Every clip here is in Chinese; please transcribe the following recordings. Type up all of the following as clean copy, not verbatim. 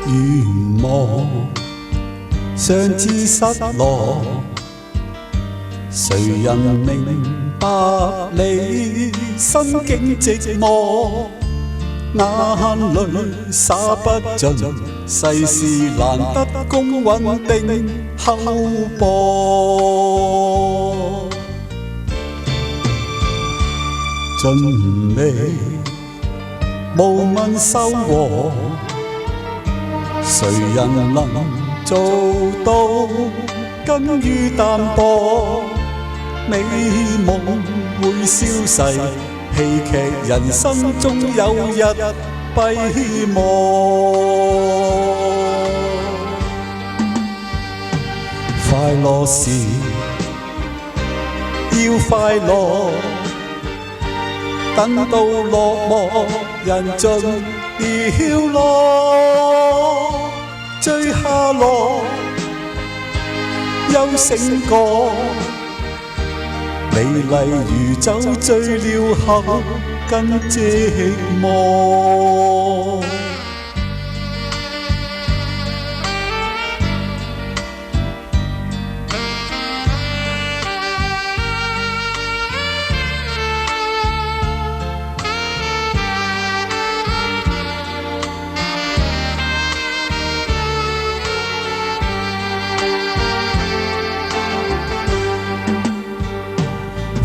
願望尚自失落，誰人明白你心境寂寞？眼淚灑不盡，世事難得公允定厚薄。盡未無問收穫，誰人能做到甘於淡薄？美夢會消逝，戲劇人生終有日閉幕。快樂時要快樂，等到落寞人盡了落，追下落休醒過，美麗如酒醉了後更寂寞。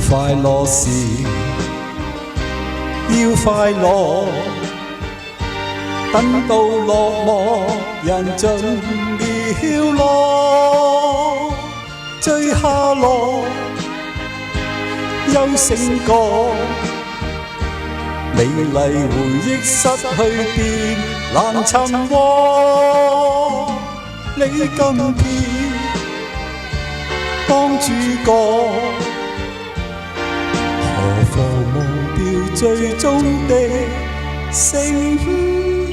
快樂時要快樂，等到落寞人盡了落，追下落休醒過，美麗回憶失去便難尋獲。你今天當主角，何妨忘掉最終的承諾。